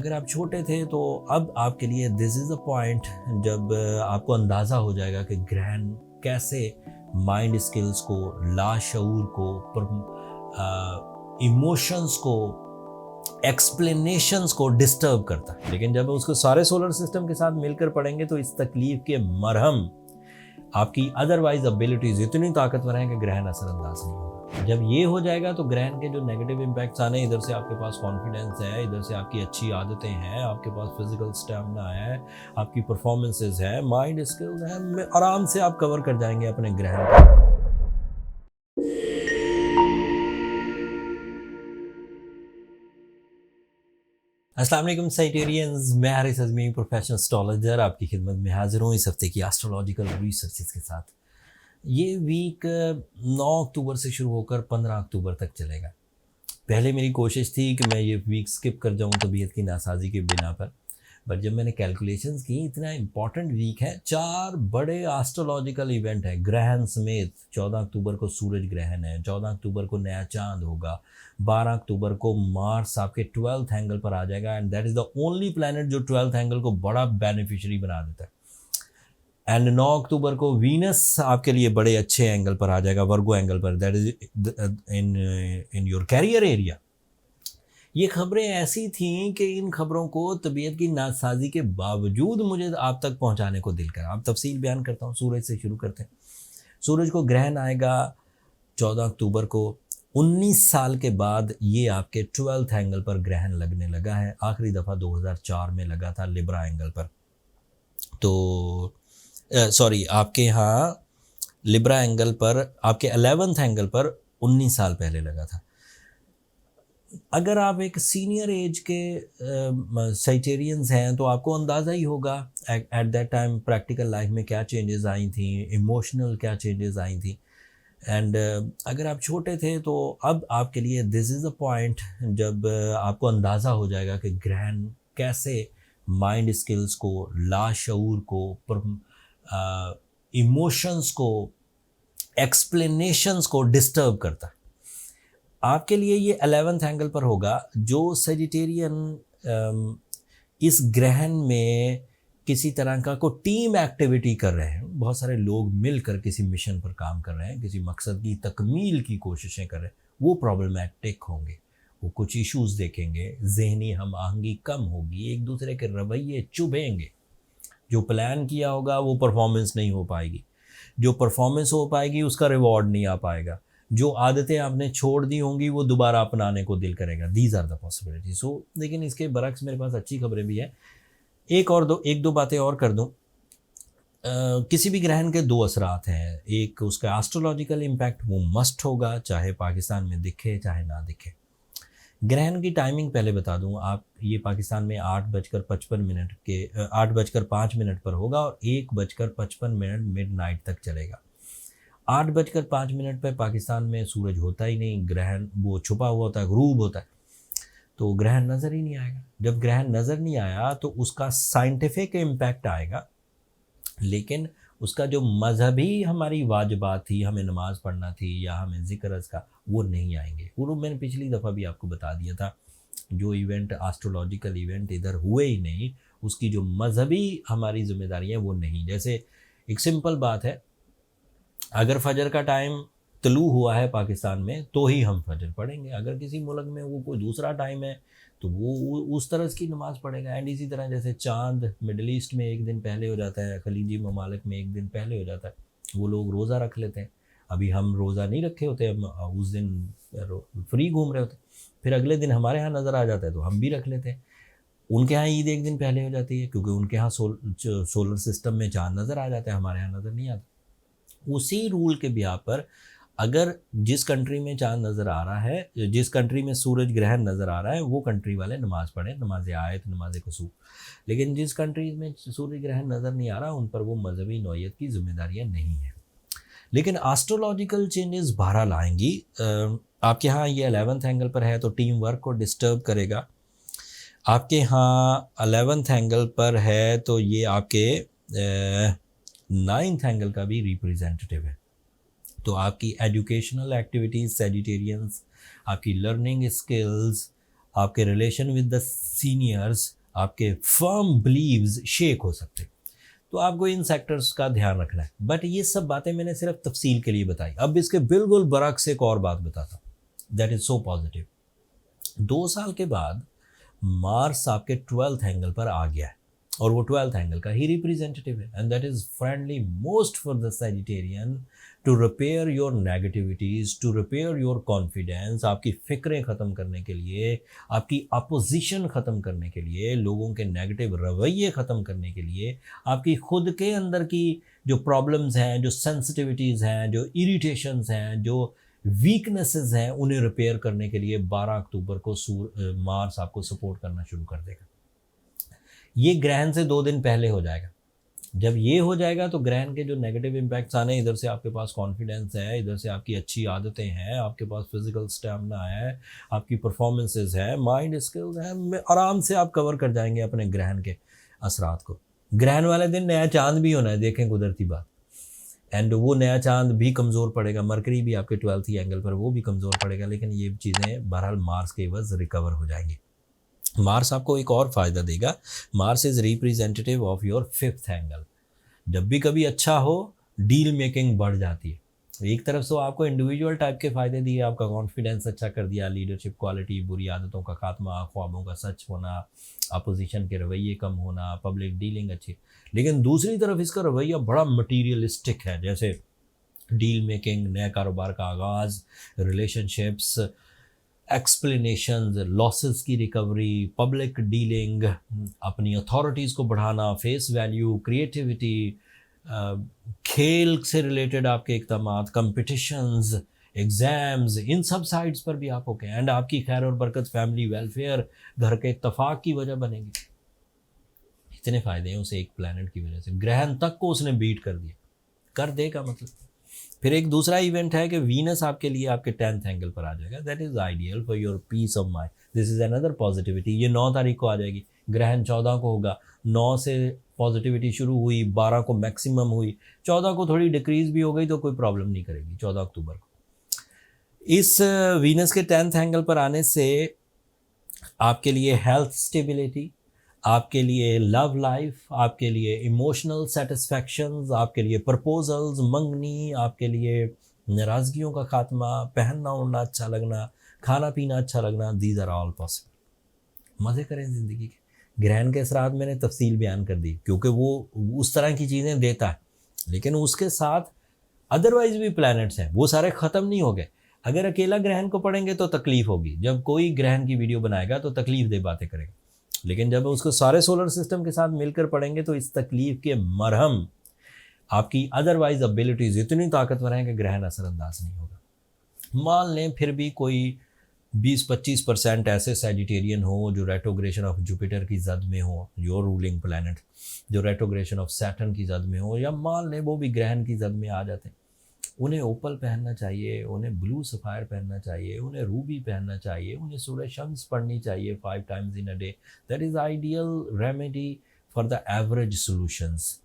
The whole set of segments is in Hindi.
अगर आप छोटे थे तो अब आपके लिए दिस इज़ अ पॉइंट जब आपको अंदाज़ा हो जाएगा कि ग्रहण कैसे माइंड स्किल्स को, लाशऊर को, इमोशंस को, एक्सप्लेनेशंस को डिस्टर्ब करता है। लेकिन जब उसको सारे सोलर सिस्टम के साथ मिलकर पढ़ेंगे तो इस तकलीफ के मरहम आपकी अदरवाइज एबिलिटीज इतनी ताकतवर हैं कि ग्रहण असरअंदाज नहीं होगा। जब ये हो जाएगा तो ग्रहण के जो नेगेटिव इम्पैक्ट्स आने, इधर से आपके पास कॉन्फिडेंस है, इधर से आपकी अच्छी आदतें हैं, आपके पास फिजिकल स्टैमिना है, आपकी परफॉर्मेंसेज है, माइंड स्किल्स हैं, आराम से आप कवर कर जाएंगे अपने ग्रहण को। अस्सलाम वालेकुम साइटेरियंस, मैं हारिस अज़मी प्रोफेशनल एस्ट्रोलॉजर आपकी खिदमत में हाजिर हूँ इस हफ्ते की एस्ट्रोलॉजिकल रिसर्चेस के साथ। ये वीक 9 अक्टूबर से शुरू होकर 15 अक्टूबर तक चलेगा। पहले मेरी कोशिश थी कि मैं ये वीक स्किप कर जाऊँ तबीयत की नासाजी के बिना पर, बट जब मैंने कैलकुलेशंस की, इतना इम्पॉर्टेंट वीक है, 4 बड़े एस्ट्रोलॉजिकल इवेंट है ग्रहण समेत। 14 अक्टूबर को सूरज ग्रहण है, 14 अक्टूबर को नया चांद होगा, 12 अक्टूबर को मार्स आपके 12th एंगल पर आ जाएगा and that is the only planet जो 12th एंगल को बड़ा बेनिफिशियरी बना देता है। एंड 9 अक्टूबर को वीनस आपके लिए बड़े अच्छे एंगल पर आ जाएगा, वर्गो एंगल पर, that is in your career area. ये खबरें ऐसी थीं कि इन खबरों को तबीयत की नासाजी के बावजूद मुझे आप तक पहुंचाने को दिल करा। अब तफसील बयान करता हूँ, सूरज से शुरू करते हैं। सूरज को ग्रहण आएगा 14 अक्टूबर को। 19 साल के बाद ये आपके 12th एंगल पर ग्रहण लगने लगा है। आखिरी दफ़ा 2004 में लगा था लिब्रा एंगल पर। तो सॉरी, आपके यहाँ लिब्रा एंगल पर, आपके 11th एंगल पर 19 साल पहले लगा था। अगर आप एक सीनियर एज के साइटेरियंस हैं तो आपको अंदाज़ा ही होगा at that time practical life में क्या चेंजेस आई थी, इमोशनल क्या चेंजेस आई थी। एंड अगर आप छोटे थे तो अब आपके लिए दिस इज़ अ पॉइंट जब आपको अंदाज़ा हो जाएगा कि ग्रहण कैसे माइंड स्किल्स को, लाशऊर को, इमोशंस को, एक्सप्लेनेशंस को डिस्टर्ब करता है। आपके लिए ये 11th एंगल पर होगा। जो सजिटेरियन इस ग्रहण में किसी तरह का को टीम एक्टिविटी कर रहे हैं, बहुत सारे लोग मिलकर किसी मिशन पर काम कर रहे हैं, किसी मकसद की तकमील की कोशिशें कर रहे हैं, वो प्रॉब्लमैटिक होंगे। वो कुछ इश्यूज देखेंगे, जहनी हम आहंगी कम होगी, एक दूसरे के रवैये चुभेंगे। जो प्लान किया होगा वो परफॉर्मेंस नहीं हो पाएगी, जो परफॉर्मेंस हो पाएगी उसका रिवॉर्ड नहीं आ पाएगा, जो आदतें आपने छोड़ दी होंगी वो दोबारा अपनाने को दिल करेगा। These are the possibility. So लेकिन इसके बरक्स मेरे पास अच्छी खबरें भी हैं। एक दो बातें और कर दूं। किसी भी ग्रहण के 2 असरात हैं। एक उसका एस्ट्रोलॉजिकल इम्पैक्ट, वो मस्ट होगा, चाहे पाकिस्तान में दिखे चाहे ना दिखे। ग्रहण की टाइमिंग पहले बता दूं, आप ये पाकिस्तान में 8:55 पर होगा और 1:55 मिडनाइट तक चलेगा। 8:05 पर पाकिस्तान में सूरज होता ही नहीं, ग्रहण वो छुपा हुआ होता है, गुरूब होता है, तो ग्रहण नज़र ही नहीं आएगा। जब ग्रहण नज़र नहीं आया तो उसका साइंटिफिक इम्पैक्ट आएगा, लेकिन उसका जो मजहबी हमारी वाजिबात थी, हमें नमाज़ पढ़ना थी या हमें ज़िक्र का, वो नहीं आएंगे। वो मैंने पिछली दफ़ा भी आपको बता दिया था, जो इवेंट एस्ट्रोलॉजिकल इवेंट इधर हुए ही नहीं, उसकी जो मजहबी हमारी जिम्मेदारी है वो नहीं। जैसे एक सिंपल बात है, अगर फजर का टाइम तलू हुआ है पाकिस्तान में तो ही हम फजर पढ़ेंगे। अगर किसी मुल्क में वो कोई दूसरा टाइम है तो वो उस तरह की नमाज़ पढ़ेगा। एंड इसी तरह जैसे चांद मिडल ईस्ट में एक दिन पहले हो जाता है, खलीजी ममालिक में एक दिन पहले हो जाता है, वो लोग रोज़ा रख लेते हैं। अभी हम रोज़ा नहीं रखे होते, हम उस दिन फ्री घूम रहे होते, फिर अगले दिन हमारे यहाँ नज़र आ जाता है तो हम भी रख लेते हैं। उनके यहाँ ईद एक दिन पहले हो जाती है क्योंकि उनके यहाँ सोलर सिस्टम में चांद नज़र आ जाता है, हमारे यहाँ नज़र नहीं आता। उसी रूल के बिहार पर अगर जिस कंट्री में चांद नज़र आ रहा है, जिस कंट्री में सूरज ग्रहण नज़र आ रहा है, वो कंट्री वाले नमाज़ पढ़ें, नमाज आयत, नमाज कुसूफ। लेकिन जिस कंट्री में सूरज ग्रहण नज़र नहीं आ रहा, उन पर वो मजहबी नौयत की जिम्मेदारियाँ नहीं हैं। लेकिन एस्ट्रोलॉजिकल चेंजेस बहरहाल आएंगी। आपके यहाँ ये 11th एंगल पर है तो टीम वर्क को डिस्टर्ब करेगा। आपके यहाँ 11th एंगल पर है तो ये आपके 9th एंगल का भी रिप्रेजेंटेटिव है। तो आपकी एजुकेशनल एक्टिविटीज़, सैजिटेरियंस, आपकी लर्निंग स्किल्स, आपके रिलेशन विद द सीनियर्स, आपके फर्म बिलीव्स शेक हो सकते हैं। तो आपको इन सेक्टर्स का ध्यान रखना है। बट ये सब बातें मैंने सिर्फ तफसील के लिए बताई। अब इसके बिल्कुल बरक्स एक और बात बताता हूँ दैट इज़ सो पॉजिटिव। 2 साल के बाद मार्स आपके 12th एंगल पर आ गया है और वो 12th एंगल का ही रिप्रेजेंटेटिव है and that is friendly most for the Sagittarian to repair your negativities, to repair your confidence, आपकी फ़िक्रें ख़त्म करने के लिए, आपकी अपोजिशन ख़त्म करने के लिए, लोगों के नेगेटिव रवैये ख़त्म करने के लिए, आपकी खुद के अंदर की जो प्रॉब्लम्स हैं, जो सेंसिटिविटीज़ हैं, जो इरिटेशंस हैं, जो वीकनेसेस हैं, उन्हें रिपेयर करने के लिए 12 अक्टूबर को मार्स आपको सपोर्ट करना शुरू कर देगा। ये ग्रहण से 2 दिन पहले हो जाएगा। जब ये हो जाएगा तो ग्रहण के जो नेगेटिव इम्पैक्ट्स आने, इधर से आपके पास कॉन्फिडेंस है, इधर से आपकी अच्छी आदतें हैं, आपके पास फिजिकल स्टैमिना है, आपकी परफॉर्मेंसेस है, माइंड स्किल्स हैं, आराम से आप कवर कर जाएंगे अपने ग्रहण के असरात को। ग्रहण वाले दिन नया चांद भी होना है, देखें कुदरती बात। एंड वो नया चांद भी कमज़ोर पड़ेगा, मरकरी भी आपके 12th एंगल पर वो भी कमज़ोर पड़ेगा, लेकिन ये चीज़ें बहरहाल मार्स के एवज रिकवर हो जाएंगी। मार्स आपको एक और फ़ायदा देगा। Mars is representative of your 5th angle. जब भी कभी अच्छा हो, डील मेकिंग बढ़ जाती है। एक तरफ से आपको इंडिविजुअल टाइप के फ़ायदे दिए, आपका कॉन्फिडेंस अच्छा कर दिया, लीडरशिप क्वालिटी, बुरी आदतों का खात्मा, ख्वाबों का सच होना, अपोजिशन के रवैये कम होना, पब्लिक डीलिंग अच्छी। लेकिन दूसरी तरफ इसका रवैया बड़ा मटीरियलिस्टिक है, जैसे डील मेकिंग, नए कारोबार का आगाज़, रिलेशनशिप्स, एक्सप्लेनेशंस, लॉसेस की रिकवरी, पब्लिक डीलिंग, अपनी अथॉरिटीज़ को बढ़ाना, फेस वैल्यू, क्रिएटिविटी, खेल से रिलेटेड आपके इक़दामात, कंपटिशन्स, एग्ज़ाम्स, इन सब साइड्स पर भी आप ओके। एंड आपकी खैर और बरकत, फैमिली वेलफेयर, घर के इत्तफाक की वजह बनेगी। इतने फ़ायदे हैं उसे एक प्लैनेट की वजह से। ग्रहण तक को उसने बीट कर दिया, कर देगा मतलब। फिर एक दूसरा इवेंट है कि वीनस आपके लिए आपके 10th एंगल पर आ जाएगा। That is ideal for your peace of mind. This is another positivity. ये 9 तारीख को आ जाएगी, ग्रहण 14 को होगा। 9 से पॉजिटिविटी शुरू हुई, 12 को मैक्सिमम हुई, 14 को थोड़ी डिक्रीज भी हो गई तो कोई प्रॉब्लम नहीं करेगी। 14 अक्टूबर को इस वीनस के 10th एंगल पर आने से आपके लिए हेल्थ स्टेबिलिटी, आपके लिए लव लाइफ, आपके लिए इमोशनल सेटिस्फैक्शंस, आपके लिए प्रपोजल्स, मंगनी, आपके लिए नाराज़गियों का खात्मा, पहनना ओढ़ना अच्छा लगना, खाना पीना अच्छा लगना, दीज आर ऑल पॉसिबल। मज़े करें ज़िंदगी के। ग्रहण के असरात मैंने तफसील बयान कर दी क्योंकि वो उस तरह की चीज़ें देता है, लेकिन उसके साथ अदरवाइज भी प्लैनेट्स हैं, वो सारे ख़त्म नहीं हो गए। अगर अकेला ग्रहण को पढ़ेंगे तो तकलीफ़ होगी। जब कोई ग्रहण की वीडियो बनाएगा तो तकलीफ़ दे बातें करेगा, लेकिन जब उसको सारे सोलर सिस्टम के साथ मिलकर पढ़ेंगे तो इस तकलीफ़ के मरहम आपकी अदरवाइज एबिलिटीज़ इतनी ताकतवर हैं कि ग्रहण असरअंदाज नहीं होगा। मान लें फिर भी कोई 20-25% ऐसे सैजिटेरियन हो जो रेट्रोग्रेशन ऑफ जुपिटर की जद में हो, योर रूलिंग प्लैनेट, जो रेट्रोग्रेशन ऑफ सैटर्न की जद में हो, या मान लें वो भी ग्रहण की जद में आ जाते हैं, उन्हें ओपल पहनना चाहिए, उन्हें ब्लू सफ़ायर पहनना चाहिए, उन्हें रूबी पहनना चाहिए, उन्हें सूरह शम्स पढ़नी चाहिए 5 times in a day. That is ideal remedy for the average solutions.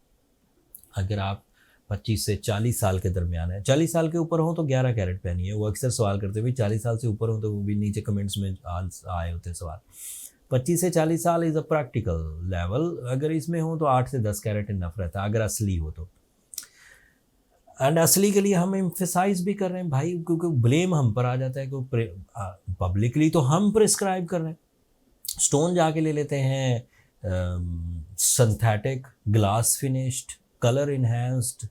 अगर आप 25 से 40 साल के दरमियान है, 40 साल के ऊपर हो तो 11 कैरेट पहनिए। वो अक्सर सवाल करते हुए 40 साल से ऊपर हो तो वो भी नीचे कमेंट्स में आए होते सवाल। 25 से 40 साल इज़ अ प्रैक्टिकल लेवल। अगर इसमें हो तो 8 से 10 कैरेट इनफ रहता है अगर असली हो तो। एंड असली के लिए हम एम्फेसाइज भी कर रहे हैं भाई, क्योंकि ब्लेम हम पर आ जाता है कि पब्लिकली तो हम प्रिस्क्राइब कर रहे हैं। स्टोन जाके ले लेते हैं synthetic, glass finished, colour enhanced.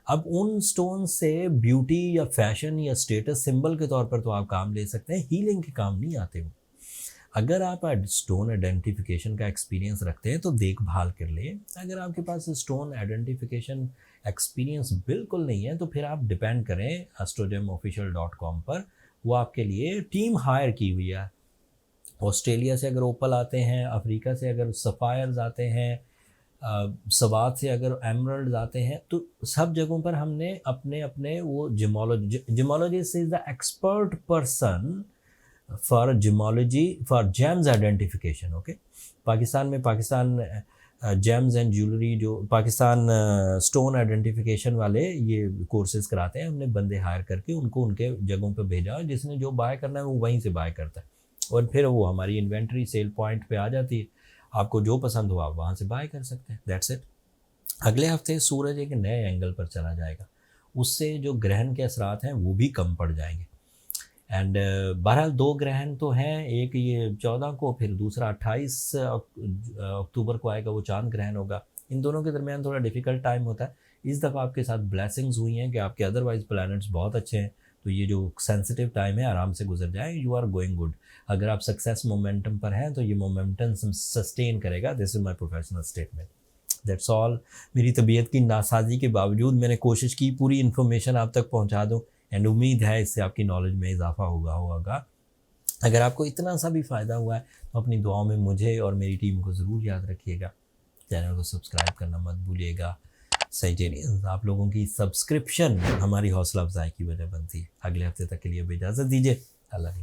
अब उन स्टोन से ब्यूटी या फैशन या स्टेटस सिंबल के तौर पर तो आप काम ले सकते हैं, हीलिंग के काम नहीं आते वो। अगर आप स्टोन आइडेंटिफिकेशन का एक्सपीरियंस रखते हैं तो देखभाल कर ले। अगर आपके पास स्टोन आइडेंटिफिकेशन एक्सपीरियंस बिल्कुल नहीं है तो फिर आप डिपेंड करें astrogemofficial.com पर। वो आपके लिए टीम हायर की हुई है। ऑस्ट्रेलिया से अगर ओपल आते हैं, अफ्रीका से अगर सफ़ायर्स आते हैं, सवात से अगर एमरल्ड्स आते हैं, तो सब जगहों पर हमने अपने अपने वो gemologist is the expert person for gemology for gems identification. Okay, Pakistan में पाकिस्तान जेम्स एंड ज्वेलरी, जो पाकिस्तान स्टोन आइडेंटिफिकेशन वाले ये कोर्सेज कराते हैं, हमने बंदे हायर करके उनको उनके जगहों पे भेजा, जिसने जो बाय करना है वो वहीं से बाय करता है। और फिर वो हमारी इन्वेंट्री सेल पॉइंट पे आ जाती है, आपको जो पसंद हो आप वहाँ से बाय कर सकते हैं, दैट्स इट। अगले हफ्ते सूरज एक नए एंगल पर चला जाएगा, उससे जो ग्रहण के असरात हैं वो भी कम पड़ जाएंगे। एंड बहरहाल 2 ग्रहण तो हैं, एक ये 14 को, फिर दूसरा 28 अक्टूबर को आएगा, वो चांद ग्रहण होगा। इन दोनों के दरमियान थोड़ा डिफ़िकल्ट टाइम होता है। इस दफ़ा आपके साथ ब्लेसिंग्स हुई हैं कि आपके अदरवाइज प्लैनेट्स बहुत अच्छे हैं, तो ये जो सेंसिटिव टाइम है आराम से गुजर जाए, यू आर गोइंग गुड। अगर आप सक्सेस मोमेंटम पर हैं तो ये मोमेंटम सस्टेन करेगा। This is my professional statement, that's all. मेरी तबीयत की नासाजी के बावजूद मैंने कोशिश की पूरी इन्फॉर्मेशन आप तक पहुंचा दूं, एंड उम्मीद है इससे आपकी नॉलेज में इजाफा होगा। अगर आपको इतना सा भी फ़ायदा हुआ है तो अपनी दुआओं में मुझे और मेरी टीम को ज़रूर याद रखिएगा। चैनल को सब्सक्राइब करना मत भूलिएगा। साइटेरियंस, आप लोगों की सब्सक्रिप्शन हमारी हौसला अफजाई की वजह बनती है। अगले हफ्ते तक के लिए अब इजाज़त दीजिए। अल्लाह ने